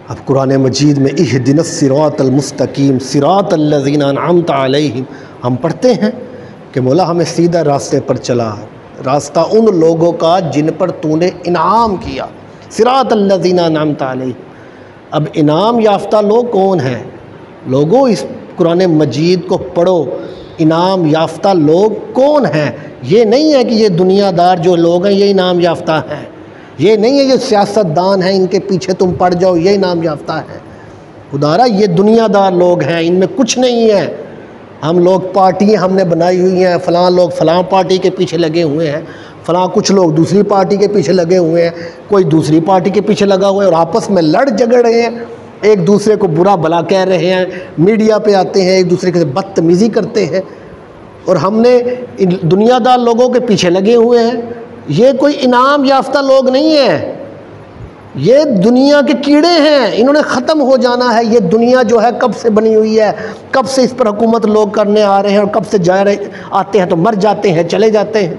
اب قرآن مجید میں اہدنا الصراط المستقیم صراط الذین انعمت علیہم ہم پڑھتے ہیں کہ مولا ہمیں سیدھا راستے پر چلا، راستہ ان لوگوں کا جن پر تو نے انعام کیا، صراط الذین انعمت علیہم۔ اب انعام یافتہ لوگ کون ہیں؟ لوگوں اس قرآن مجید کو پڑھو، انعام یافتہ لوگ کون ہیں؟ یہ نہیں ہے کہ یہ دنیا دار جو لوگ ہیں یہ انعام یافتہ ہیں، یہ نہیں ہے یہ سیاست دان ہیں ان کے پیچھے تم پڑ جاؤ یہ انعام یافتہ ہے۔ خدا را یہ دنیا دار لوگ ہیں، ان میں کچھ نہیں ہے۔ ہم لوگ پارٹیاں ہم نے بنائی ہوئی ہیں، فلاں لوگ فلاں پارٹی کے پیچھے لگے ہوئے ہیں، فلاں کچھ لوگ دوسری پارٹی کے پیچھے لگے ہوئے ہیں، کوئی دوسری پارٹی کے پیچھے لگا ہوا ہے اور آپس میں لڑ جھگڑ رہے ہیں، ایک دوسرے کو برا بھلا کہہ رہے ہیں، میڈیا پہ آتے ہیں ایک دوسرے کے بدتمیزی کرتے ہیں، اور ہم نے دنیا دار لوگوں کے پیچھے لگے ہوئے ہیں۔ یہ کوئی انعام یافتہ لوگ نہیں ہیں، یہ دنیا کے کیڑے ہیں، انہوں نے ختم ہو جانا ہے۔ یہ دنیا جو ہے کب سے بنی ہوئی ہے، کب سے اس پر حکومت لوگ کرنے آ رہے ہیں اور کب سے آتے ہیں تو مر جاتے ہیں، چلے جاتے ہیں،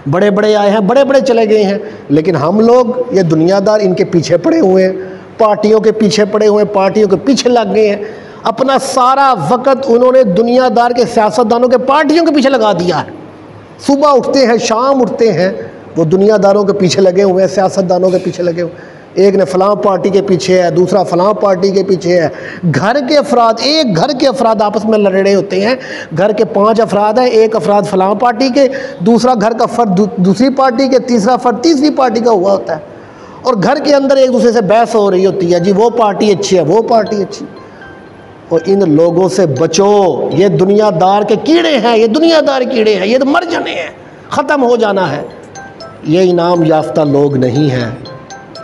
بڑے بڑے آئے ہیں، بڑے بڑے چلے گئے ہیں، لیکن ہم لوگ یہ دنیا دار ان کے پیچھے پڑے ہوئے ہیں، پارٹیوں کے پیچھے پڑے ہوئے ہیں، پارٹیوں کے پیچھے لگ گئے ہیں۔ اپنا سارا وقت انہوں نے دنیا دار کے سیاستدانوں کے پارٹیوں کے پیچھے لگا دیا ہے۔ صبح اٹھتے ہیں شام اٹھتے ہیں وہ دنیا داروں کے پیچھے لگے ہوئے ہیں، سیاستدانوں کے پیچھے لگے ہوئے ہیں۔ ایک نے فلاں پارٹی کے پیچھے ہے، دوسرا فلاں پارٹی کے پیچھے ہے۔ گھر کے افراد، ایک گھر کے افراد آپس میں لڑ رہے ہوتے ہیں، گھر کے 5 افراد ہیں، ایک افراد فلاں پارٹی کے، دوسرا گھر کا فرد دوسری پارٹی کے، تیسرا فرد تیسری پارٹی کا ہوا ہوتا ہے، اور گھر کے اندر ایک دوسرے سے بحث ہو رہی ہوتی ہے، جی وہ پارٹی اچھی ہے وہ پارٹی اچھی۔ اور ان لوگوں سے بچو، یہ دنیا دار کے کیڑے ہیں، یہ دنیا دار کیڑے ہیں، یہ تو مر جانے ہیں، ختم ہو جانا ہے۔ یہ انعام یافتہ لوگ نہیں ہیں۔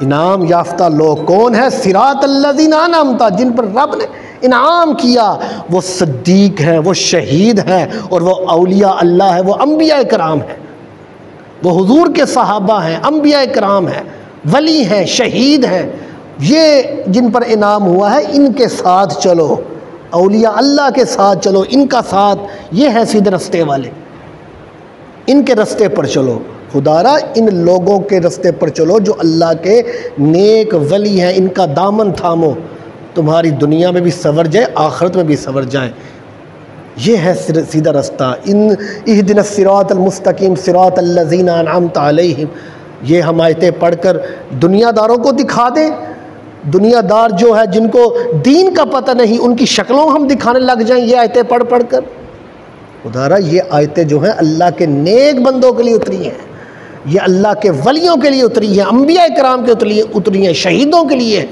انعام یافتہ لوگ کون ہیں؟ صراط الذین انعمت، جن پر رب نے انعام کیا، وہ صدیق ہیں، وہ شہید ہیں، اور وہ اولیاء اللہ ہے، وہ انبیاء کرام ہیں، وہ حضور کے صحابہ ہیں، انبیاء کرام ہیں، ولی ہیں، شہید ہیں۔ یہ جن پر انعام ہوا ہے ان کے ساتھ چلو، اولیاء اللہ کے ساتھ چلو، ان کا ساتھ، یہ ہے سیدھے رستے والے، ان کے رستے پر چلو۔ خدا را ان لوگوں کے رستے پر چلو جو اللہ کے نیک ولی ہیں، ان کا دامن تھامو، تمہاری دنیا میں بھی سنور جائے، آخرت میں بھی سنور جائے۔ یہ ہے سیدھا رستہ۔ ان اہدنا الصراط المستقیم صراط الذین انعمت علیہم، یہ ہم آیتیں پڑھ کر دنیا داروں کو دکھا دیں۔ دنیا دار جو ہے جن کو دین کا پتہ نہیں، ان کی شکلوں ہم دکھانے لگ جائیں یہ آیتیں پڑھ پڑھ کر؟ خدا را یہ آیتیں جو ہیں اللہ کے نیک بندوں کے لیے اتری ہیں، یہ اللہ کے ولیوں کے لیے اتری ہیں، انبیاء کرام کے اتری ہیں، شہیدوں کے لیے۔